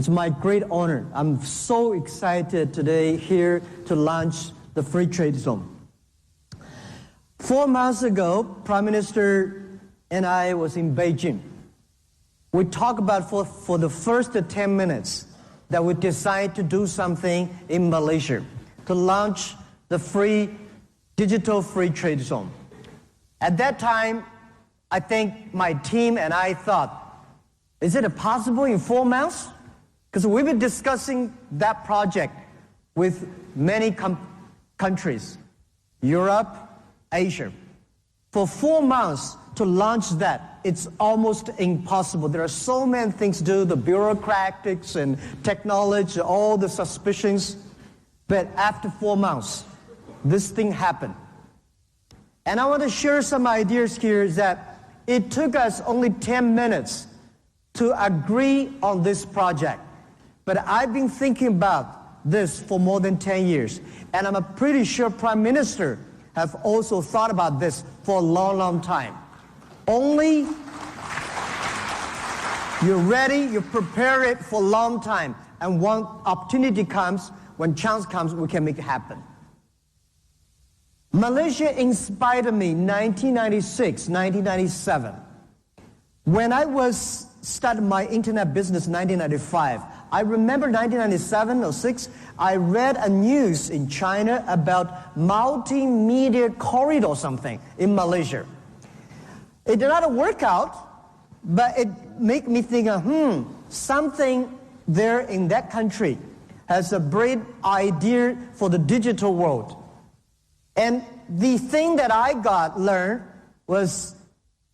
It's my great honor. I'm so excited today here to launch the Free Trade Zone. 4 months ago, Prime Minister and I was in Beijing. We talked about for the first 10 minutes that we decided to do something in Malaysia to launch the digital free trade zone. At that time, I think my team and I thought, is it possible in 4 months? Because we've been discussing that project with many countries, Europe, Asia. For 4 months to launch that, it's almost impossible. There are so many things to do, the bureaucratics and technology, all the suspicions. But after 4 months, this thing happened. And I want to share some ideas here that it took us only 10 minutes to agree on this project. But I've been thinking about this for more than 10 years. And I'm pretty sure Prime Minister have also thought about this for a long, long time. Only you're ready, you prepare it for a long time. And when opportunity comes, when chance comes, we can make it happen. Malaysia inspired me in 1996, 1997. When I was started my internet business in 1995, I remember 1997 or 6, I read a news in China about multimedia corridor or something in Malaysia. It did not work out, but it made me think, something there in that country has a great idea for the digital world. And the thing that I learned was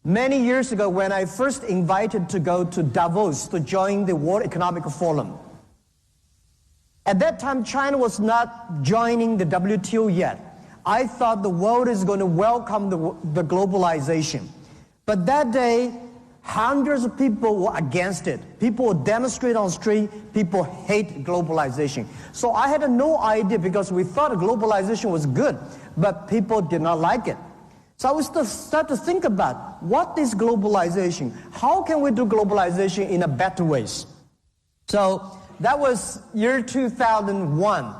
many years ago when I first invited to go to Davos to join the World Economic Forum. At that time, China was not joining the WTO yet. I thought the world is going to welcome the globalization. But that day, hundreds of people were against it. People would demonstrate on the street. People hate globalization. So I had no idea because we thought globalization was good, but people did not like it. So I start to think about what is globalization? How can we do globalization in a better ways? So that was year 2001.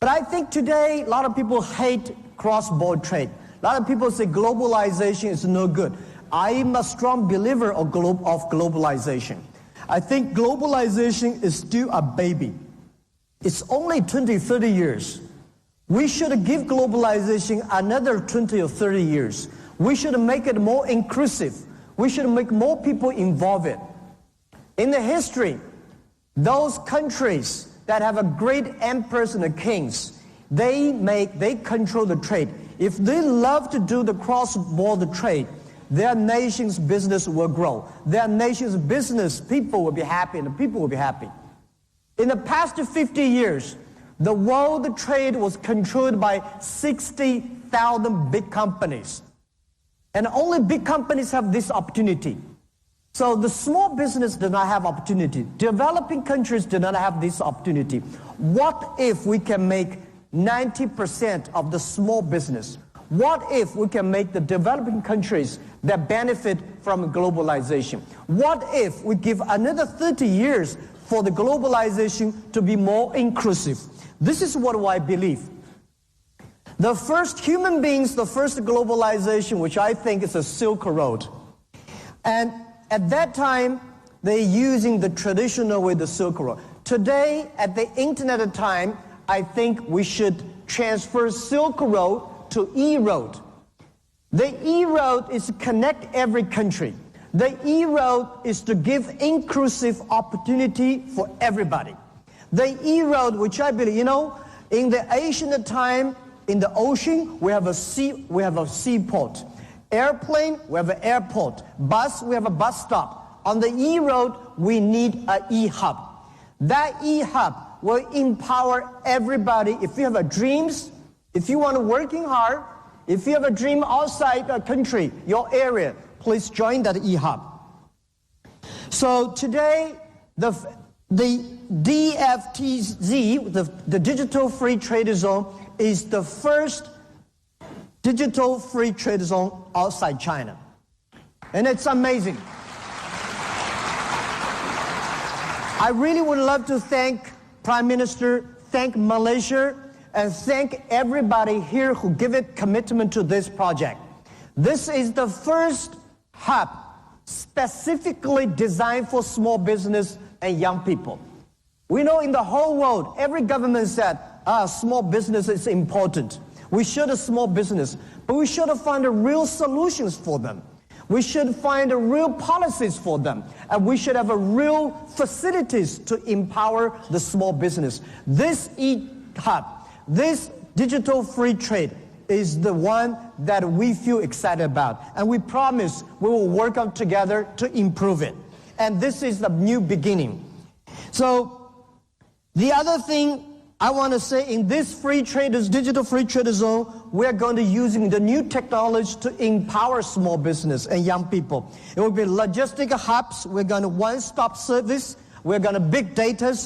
But I think today a lot of people hate cross-border trade. A lot of people say globalization is no good. I am a strong believer of globalization. I think globalization is still a baby. It's only 20, 30 years. We should give globalization another 20 or 30 years. We should make it more inclusive. We should make more people involved in it. In the history, those countries that have a great emperors and kings, they control the trade. If they love to do the cross-border trade, their nation's business will grow. Their nation's business people will be happy and the people will be happy. In the past 50 years, the world trade was controlled by 60,000 big companies. And only big companies have this opportunity. So the small business did not have opportunity. Developing countries did not have this opportunity. What if we can make 90% of the small business? What if we can make the developing countries that benefit from globalization? What if we give another 30 years for the globalization to be more inclusive? This is what I believe. The first human beings, the first globalization, which I think is a Silk Road. And at that time, they're using the traditional way, the Silk Road. Today, at the internet time, I think we should transfer Silk Road to E-Road. The E-Road is to connect every country. The E-Road is to give inclusive opportunity for everybody. The E-Road, which I believe, in the ancient time, in the ocean, we have a seaport. Airplane, we have an airport. Bus, we have a bus stop. On the E-Road, we need an E-Hub. That E-Hub will empower everybody. If you have a dreams, if you want to working hard, if you have a dream outside the country, your area, please join that E-Hub. So today, the DFTZ, the Digital Free Trade Zone, is the first digital free trade zone outside China. And it's amazing. I really would love to thank Prime Minister, thank Malaysia, and thank everybody here who give it commitment to this project. This is the first hub specifically designed for small business and young people. We know in the whole world, every government said, small business is important. We should have small business, but we should have found real solutions for them. We should find real policies for them, and we should have real facilities to empower the small business. This e-hub, this digital free trade is the one that we feel excited about, and we promise we will work out together to improve it. And this is the new beginning. So the other thing I want to say, in this free traders, digital free trader zone, we're going to using the new technology to empower small business and young people. It will be logistical hubs. We're going to one-stop service. We're going to big data.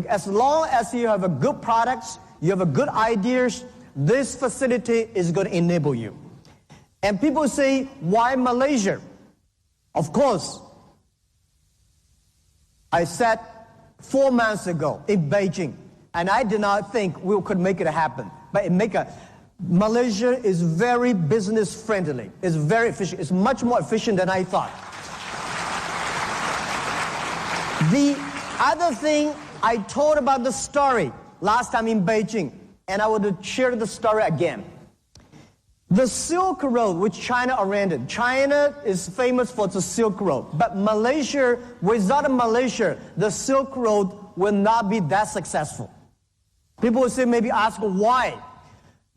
As long as you have a good products, you have a good ideas, this facility is going to enable you. And people say, why Malaysia? Of course, I said 4 months ago in Beijing, and I did not think we could make it happen. But Malaysia is very business friendly. It's very efficient. It's much more efficient than I thought. The other thing, I told about the story last time in Beijing, and I would share the story again. The Silk Road, which China oriented. China is famous for the Silk Road. But Malaysia, without Malaysia, the Silk Road will not be that successful. People will say, maybe ask why.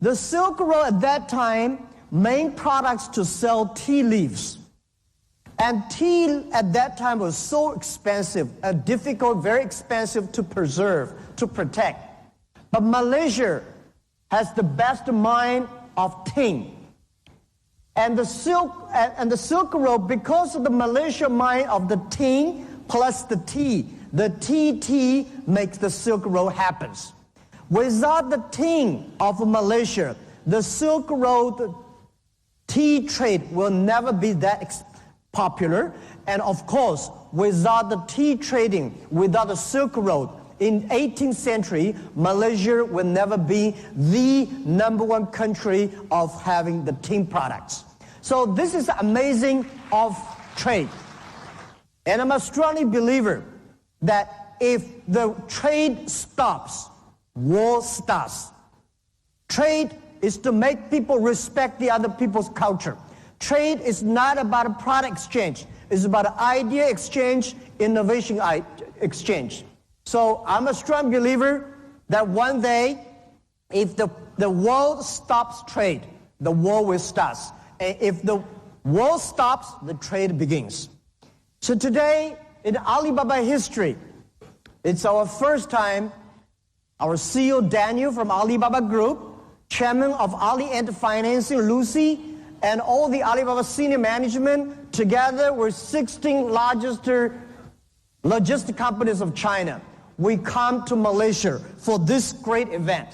The Silk Road at that time, main products to sell tea leaves. And tea at that time was so expensive, difficult, very expensive to preserve, to protect. But Malaysia has the best mine of tin. And the Silk Road, because of the Malaysia mine of the tin plus the tea makes the Silk Road happens. Without the tin of Malaysia, the Silk Road tea trade will never be that popular. And of course, without the tea trading, without the Silk Road, in 18th century, Malaysia will never be the #1 country of having the tin products. So this is amazing of trade. And I'm a strong believer that if the trade stops, war starts. Trade is to make people respect the other people's culture. Trade is not about a product exchange. It's about an idea exchange, innovation exchange. So I'm a strong believer that one day, if the world stops trade, the war will start. And if the world stops, the trade begins. So today, in Alibaba history, it's our first time, our CEO Daniel from Alibaba Group, Chairman of Ali Ant Financing, Lucy, and all the Alibaba senior management, together with 16 largest logistic companies of China, we come to Malaysia for this great event.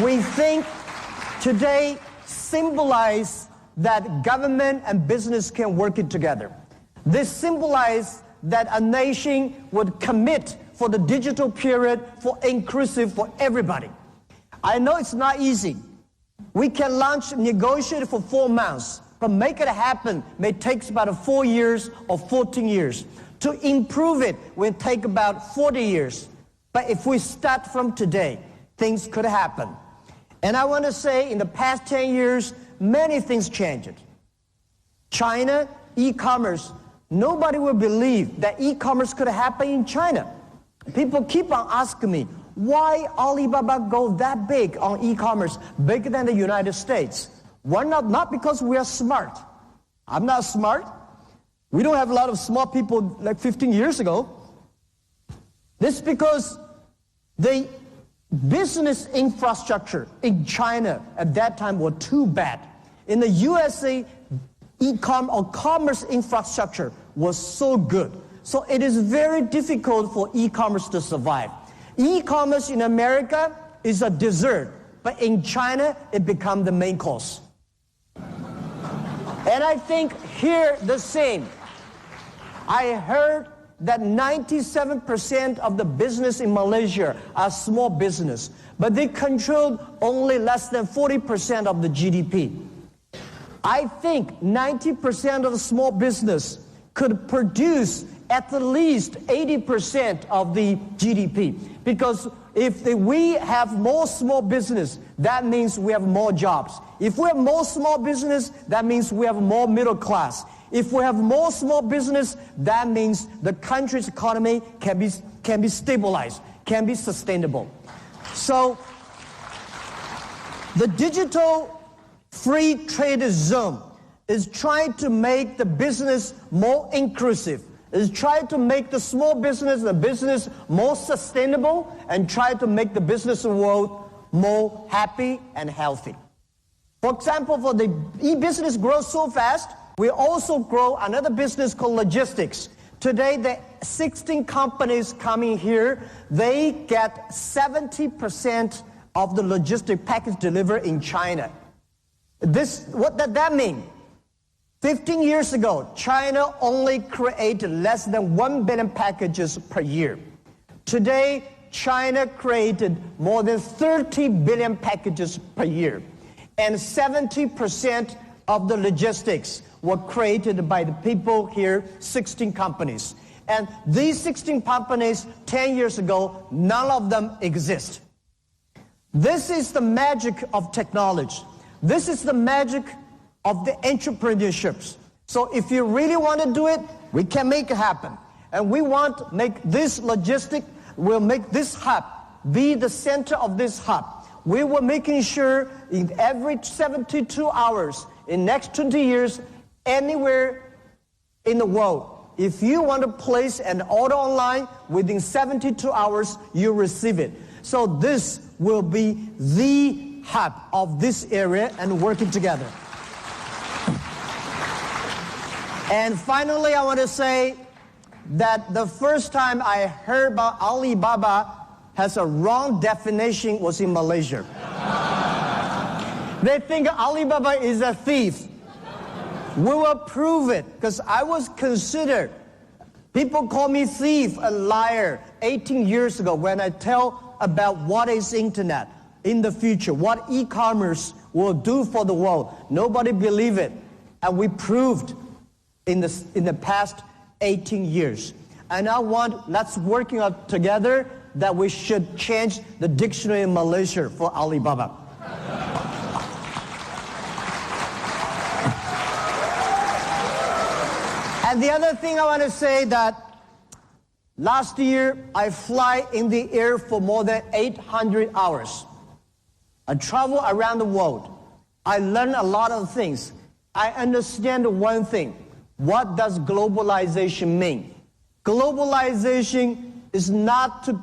We think today symbolize that government and business can work it together. This symbolizes that a nation would commit for the digital period, for inclusive for everybody. I know it's not easy. We can launch, negotiate for 4 months, but make it happen may take about 4 years or 14 years. To improve it will take about 40 years. But if we start from today, things could happen. And I want to say, in the past 10 years, many things changed. China, e-commerce, nobody will believe that e-commerce could happen in China. People keep on asking me, why Alibaba go that big on e-commerce, bigger than the United States? Why not because we are smart. I'm not smart. We don't have a lot of smart people like 15 years ago. This is because the business infrastructure in China at that time was too bad. In the USA, commerce infrastructure was so good. So it is very difficult for e-commerce to survive. E-commerce in America is a dessert, but in China, it becomes the main course. And I think here the same. I heard that 97% of the business in Malaysia are small business, but they control only less than 40% of the GDP. I think 90% of the small business could produce at least 80% of the GDP. Because if we have more small business, that means we have more jobs. If we have more small business, that means we have more middle class. If we have more small business, that means the country's economy can be stabilized, can be sustainable. So the digital free trade zone is trying to make the business more inclusive, is trying to make the small business, the business more sustainable, and try to make the business world more happy and healthy. For example, for the e-business grows so fast, we also grow another business called logistics. Today, the 16 companies coming here, they get 70% of the logistic package delivered in China. What does that mean? 15 years ago, China only created less than 1 billion packages per year. Today, China created more than 30 billion packages per year. And 70% of the logistics were created by the people here, 16 companies. And these 16 companies, 10 years ago, none of them exist. This is the magic of technology. This is the magic of the entrepreneurships. So if you really want to do it, we can make it happen. And we want to make this logistic, we'll make this hub be the center of this hub. We were making sure in every 72 hours, in next 20 years, anywhere in the world, if you want to place an order online, within 72 hours, you receive it. So this will be the hub of this area and working together. And finally, I want to say that the first time I heard about Alibaba has a wrong definition was in Malaysia. They think Alibaba is a thief. We will prove it, because I was considered, people call me thief, a liar, 18 years ago when I tell about what is internet in the future, what e-commerce will do for the world. Nobody believed it, and we proved in the past 18 years. And I want, let's working out together that we should change the dictionary in Malaysia for Alibaba. And the other thing I want to say that last year I fly in the air for more than 800 hours. I travel around the world. I learn a lot of things. I understand one thing. What does globalization mean? Globalization is not to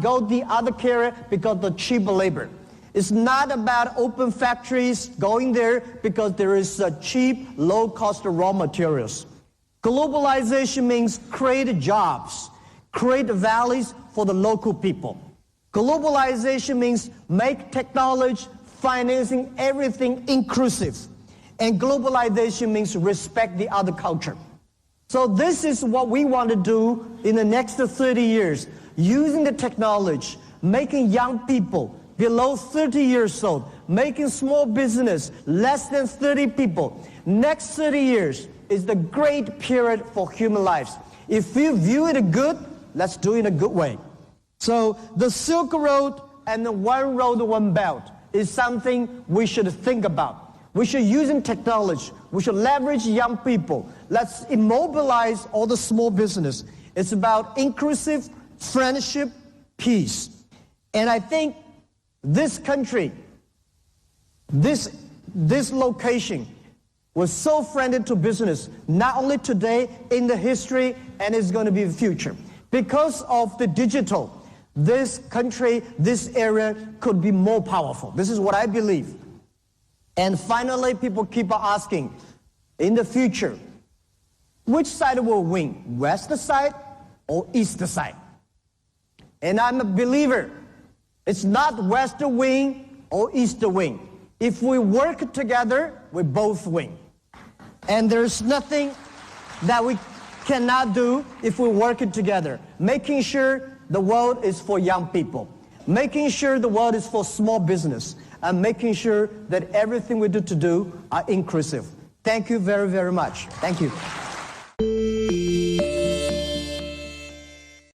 go the other carrier because of the cheap labor. It's not about open factories going there because there is cheap, low-cost raw materials. Globalization means create jobs, create values for the local people. Globalization means make technology, financing, everything inclusive. And globalization means respect the other culture. So this is what we want to do in the next 30 years, using the technology, making young people below 30 years old, making small business less than 30 people. Next 30 years is the great period for human lives. If we view it good, let's do it in a good way. So the Silk Road and the One Road, One Belt is something we should think about. We should use technology. We should leverage young people. Let's immobilize all the small business. It's about inclusive friendship, peace. And I think this country, this location was so friendly to business, not only today, in the history, and it's going to be the future. Because of the digital, this country, this area could be more powerful. This is what I believe. And finally, people keep asking, in the future, which side will win, west side or east side? And I'm a believer. It's not west wing or east wing. If we work together, we both win. And there's nothing that cannot do if we're working together. Making sure the world is for young people. Making sure the world is for small business. And making sure that everything we do are inclusive. Thank you very, very much. Thank you.